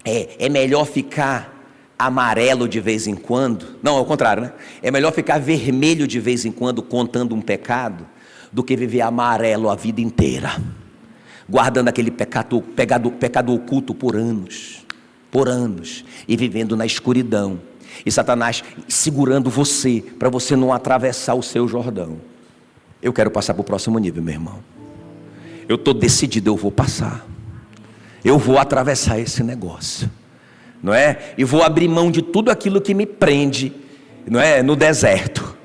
É melhor ficar amarelo de vez em quando. Não, ao contrário, né? É melhor ficar vermelho de vez em quando contando um pecado, do que viver amarelo a vida inteira, guardando aquele pecado oculto por anos, e vivendo na escuridão, e Satanás segurando você, para você não atravessar o seu Jordão. Eu quero passar para o próximo nível, meu irmão. Eu estou decidido, eu vou passar, eu vou atravessar esse negócio, não é? E vou abrir mão de tudo aquilo que me prende, não é? No deserto.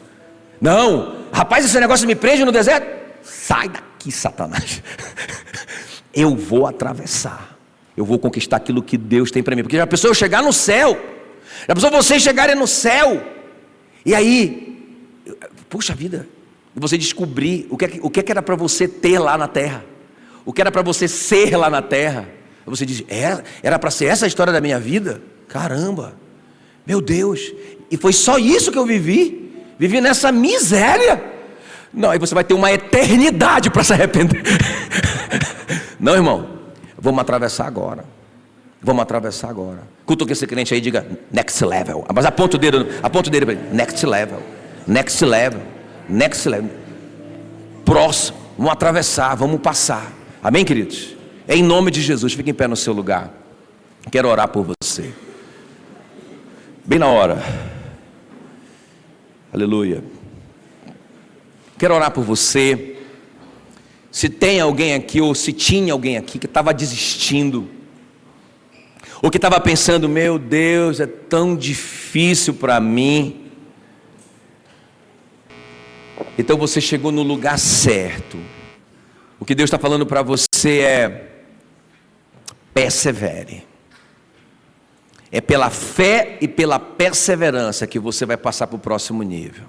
Não, rapaz, esse negócio me prende no deserto. Sai daqui, Satanás. Eu vou atravessar, eu vou conquistar aquilo que Deus tem para mim. Porque já pensou eu chegar no céu? Já pensou vocês chegarem no céu? E aí, puxa vida, de você descobrir o que era para você ter lá na terra, o que era para você ser lá na terra. Você diz, era para ser essa a história da minha vida? Caramba, meu Deus, e foi só isso que eu vivi nessa miséria? Não, aí você vai ter uma eternidade para se arrepender. Não, irmão, vamos atravessar agora. Cutuque esse crente aí, diga next level. Mas aponta o dedo para ele, next level. Próximo, vamos atravessar, vamos passar. Amém, queridos? Em nome de Jesus, fique em pé no seu lugar. Quero orar por você. Bem na hora. Aleluia. Quero orar por você. Se tem alguém aqui, ou se tinha alguém aqui que estava desistindo, ou que estava pensando, meu Deus, é tão difícil para mim. Então você chegou no lugar certo. O que Deus está falando para você é: persevere. É pela fé e pela perseverança que você vai passar para o próximo nível.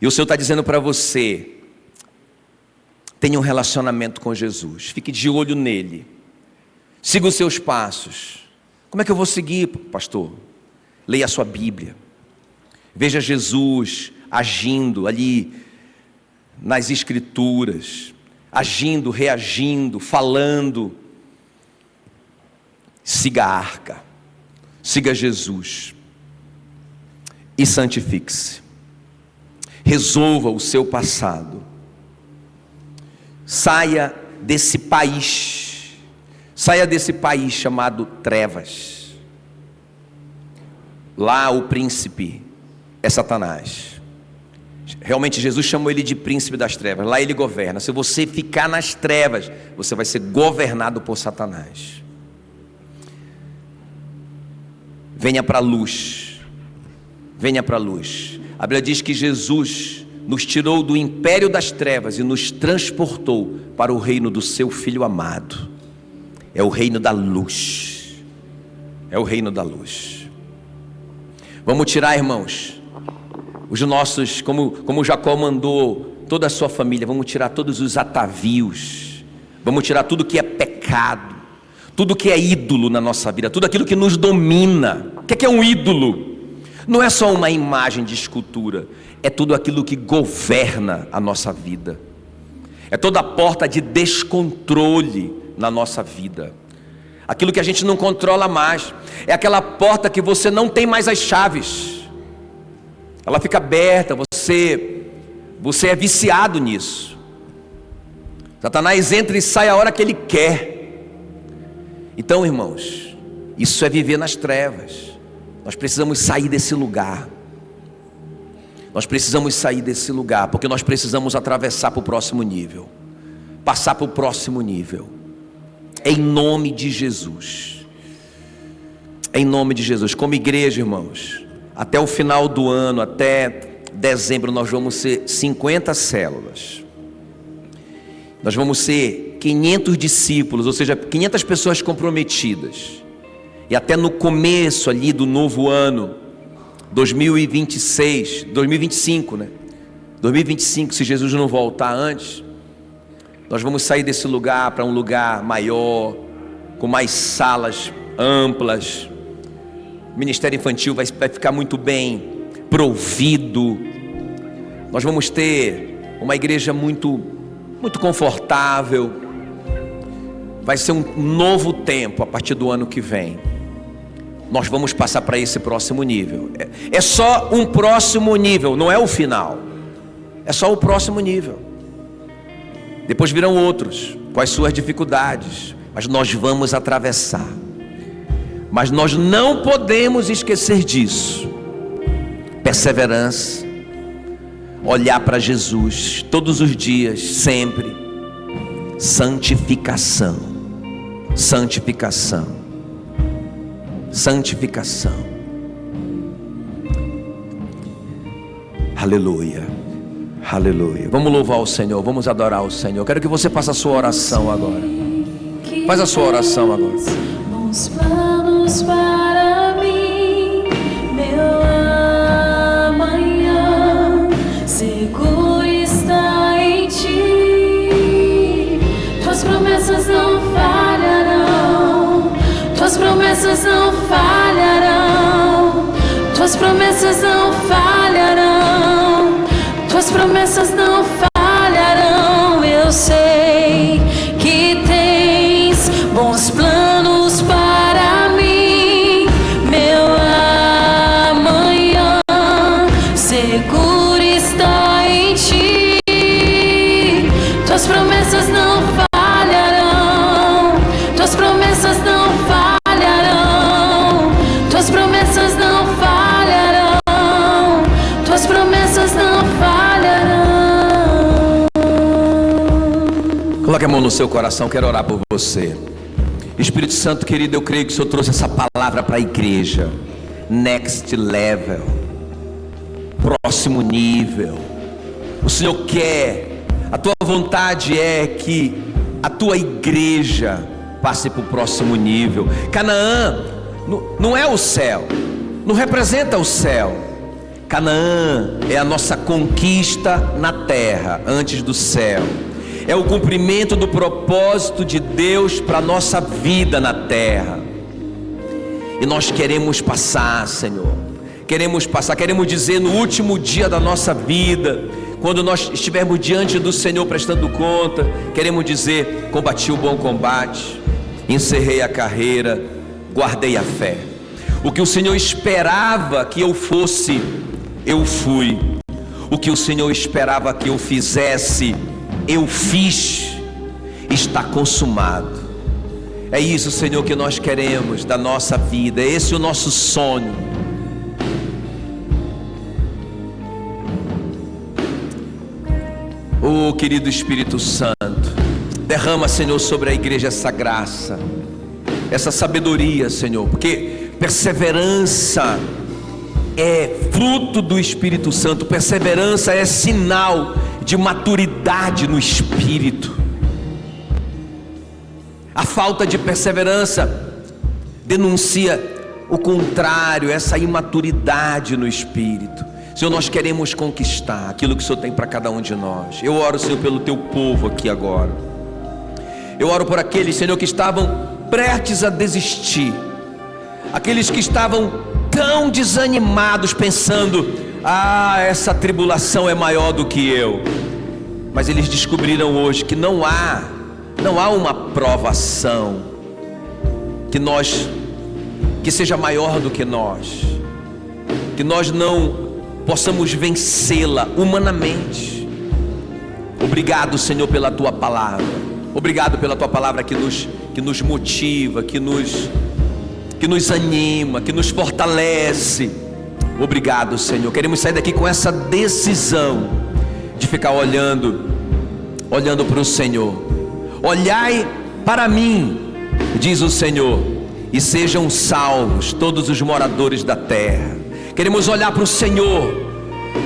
E o Senhor está dizendo para você: tenha um relacionamento com Jesus, fique de olho nele, siga os seus passos. Como é que eu vou seguir, pastor? Leia a sua Bíblia, veja Jesus agindo ali nas Escrituras, agindo, reagindo, falando. Siga a arca, siga Jesus e santifique-se. Resolva o seu passado. Saia desse país chamado trevas. Lá o príncipe é Satanás. Realmente Jesus chamou ele de príncipe das trevas. Lá ele governa. Se você ficar nas trevas, você vai ser governado por Satanás. Venha para a luz. Venha para a luz. A Bíblia diz que Jesus nos tirou do império das trevas e nos transportou para o reino do seu Filho amado. É o reino da luz. É o reino da luz. Vamos tirar, irmãos, os nossos, como Jacó mandou toda a sua família, vamos tirar todos os atavios, vamos tirar tudo que é pecado, tudo que é ídolo na nossa vida, tudo aquilo que nos domina. O que é um ídolo? Não é só uma imagem de escultura, é tudo aquilo que governa a nossa vida, é toda a porta de descontrole na nossa vida, aquilo que a gente não controla mais, é aquela porta que você não tem mais as chaves, ela fica aberta, você é viciado nisso. Satanás entra e sai a hora que ele quer. Então, irmãos, isso é viver nas trevas. Nós precisamos sair desse lugar. Nós precisamos sair desse lugar, porque nós precisamos atravessar para o próximo nível, passar para o próximo nível, em nome de Jesus. Em nome de Jesus. Como igreja, irmãos, até o final do ano, até dezembro, nós vamos ser 50 células. Nós vamos ser 500 discípulos, ou seja, 500 pessoas comprometidas. E até no começo ali do novo ano, 2025, né? 2025, se Jesus não voltar antes, nós vamos sair desse lugar para um lugar maior, com mais salas amplas. O ministério infantil vai ficar muito bem provido. Nós vamos ter uma igreja muito confortável. Vai ser um novo tempo a partir do ano que vem. Nós vamos passar para esse próximo nível. É só um próximo nível, não é o final. É só o próximo nível. Depois virão outros, com as suas dificuldades, mas nós vamos atravessar. Mas nós não podemos esquecer disso. Perseverança, olhar para Jesus todos os dias, sempre. Santificação, santificação, santificação. Aleluia, aleluia. Vamos louvar o Senhor, vamos adorar o Senhor. Eu quero que você faça a sua oração agora. Faz a sua oração agora. Bons planos para mim, meu amanhã. Tuas promessas não falharão. Tuas promessas não falharão. Tuas promessas não falharão. Eu sei que tens bons planos para mim. Meu amanhã seguro está em ti. Tuas promessas não falharão. Tuas promessas não falharão. Tuas promessas não falharão. Tuas promessas não falharão. Coloque a mão no seu coração, quero orar por você. Espírito Santo querido, eu creio que o Senhor trouxe essa palavra para a igreja. Next level, próximo nível. O Senhor quer, a tua vontade é que a tua igreja passe para o próximo nível. Canaã não é o céu, não representa o céu. Canaã é a nossa conquista na terra, antes do céu. É o cumprimento do propósito de Deus para a nossa vida na terra. E nós queremos passar, Senhor. Queremos passar, queremos dizer no último dia da nossa vida, quando nós estivermos diante do Senhor prestando conta, queremos dizer: combati o bom combate, encerrei a carreira, guardei a fé. O que o Senhor esperava que eu fosse, eu fui. O que o Senhor esperava que eu fizesse, eu fiz. Está consumado. É isso, Senhor, que nós queremos da nossa vida. É esse o nosso sonho. Oh, querido Espírito Santo, derrama, Senhor, sobre a igreja essa graça, essa sabedoria, Senhor, porque perseverança é fruto do Espírito Santo. Perseverança é sinal de maturidade no Espírito. A falta de perseverança denuncia o contrário, essa imaturidade no Espírito. Senhor, nós queremos conquistar aquilo que o Senhor tem para cada um de nós. Eu oro, Senhor, pelo teu povo aqui agora. Eu oro por aqueles, Senhor, que estavam prestes a desistir, aqueles que estavam tão desanimados, pensando: essa tribulação é maior do que eu. Mas eles descobriram hoje que não há uma provação que seja maior do que nós, que nós não possamos vencê-la humanamente. Obrigado, Senhor, pela tua palavra. Obrigado pela tua palavra que nos motiva, que nos anima, que nos fortalece. Obrigado, Senhor. Queremos sair daqui com essa decisão de ficar olhando para o Senhor. Olhai para mim, diz o Senhor, e sejam salvos todos os moradores da terra. Queremos olhar para o Senhor,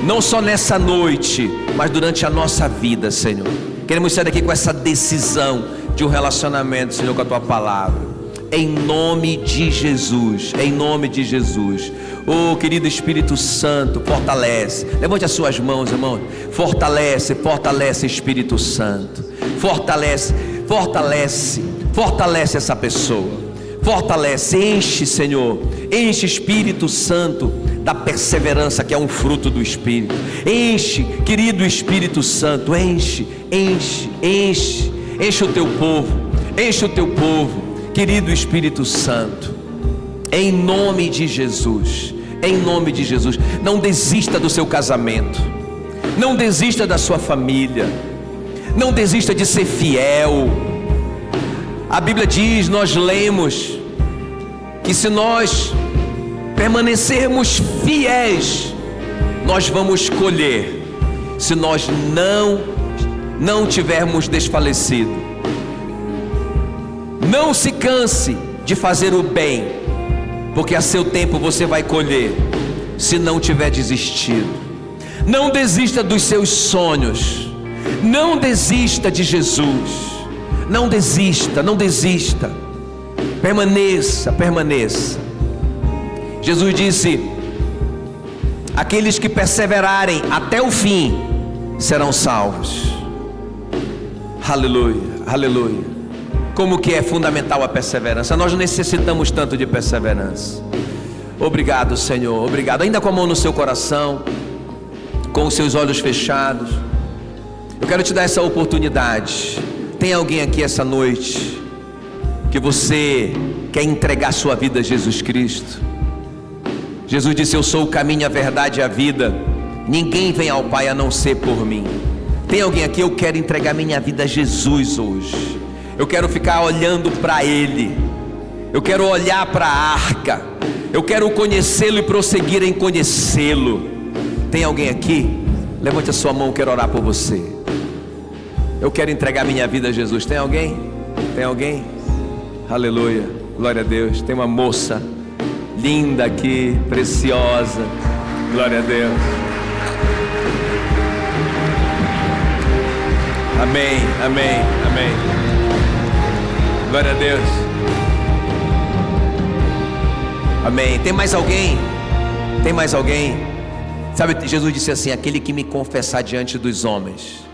não só nessa noite, mas durante a nossa vida, Senhor. Queremos sair daqui com essa decisão de um relacionamento, Senhor, com a tua palavra. Em nome de Jesus, em nome de Jesus. Oh, querido Espírito Santo, fortalece. Levante as suas mãos, irmão. Fortalece, Espírito Santo. Fortalece essa pessoa. Fortalece, enche, Senhor. Enche, Espírito Santo, da perseverança que é um fruto do Espírito. Enche, querido Espírito Santo, enche o teu povo, querido Espírito Santo, em nome de Jesus, não desista do seu casamento, não desista da sua família, não desista de ser fiel. A Bíblia diz, nós lemos, que se nós permanecermos fiéis, nós vamos colher, se nós não tivermos desfalecido. Não se canse de fazer o bem, porque a seu tempo você vai colher, se não tiver desistido. Não desista dos seus sonhos, não desista de Jesus, não desista, permaneça. Jesus disse: aqueles que perseverarem até o fim serão salvos. Aleluia. como que é fundamental a perseverança. Nós necessitamos tanto de perseverança. Obrigado, Senhor, obrigado. Ainda com a mão no seu coração, com os seus olhos fechados, eu quero te dar essa oportunidade. Tem alguém aqui essa noite que você quer entregar sua vida a Jesus Cristo? Jesus disse: eu sou o caminho, a verdade e a vida, ninguém vem ao Pai a não ser por mim. Tem alguém aqui? Eu quero entregar minha vida a Jesus hoje. Eu quero ficar olhando para Ele, eu quero olhar para a arca, eu quero conhecê-lo e prosseguir em conhecê-lo. Tem alguém aqui? Levante a sua mão, eu quero orar por você. Eu quero entregar minha vida a Jesus. Tem alguém? Tem alguém? Aleluia, glória a Deus. Tem uma moça linda aqui, preciosa. Glória a Deus. Amém, amém, amém. Glória a Deus. Amém. Tem mais alguém? Tem mais alguém? Sabe, Jesus disse assim: aquele que me confessar diante dos homens,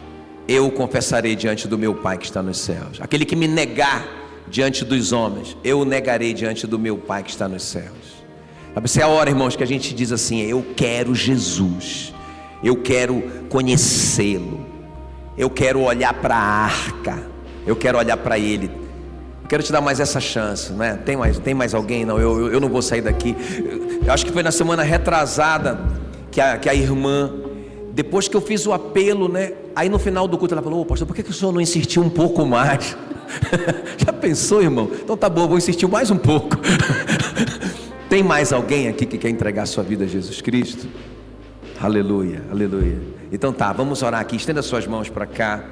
eu o confessarei diante do meu Pai que está nos céus. Aquele que me negar diante dos homens, eu o negarei diante do meu Pai que está nos céus. Essa é a hora, irmãos, que a gente diz assim: eu quero Jesus, eu quero conhecê-lo, eu quero olhar para a arca, eu quero olhar para Ele. Eu quero te dar mais essa chance, né? Tem mais alguém? Não, eu não vou sair daqui. Eu acho que foi na semana retrasada que a irmã, depois que eu fiz o apelo, né? Aí no final do culto ela falou: ô pastor, por que o senhor não insistiu um pouco mais? Já pensou, irmão? Então tá bom, vou insistir mais um pouco. Tem mais alguém aqui que quer entregar sua vida a Jesus Cristo? Aleluia, aleluia. Então tá, vamos orar aqui. Estenda suas mãos para cá.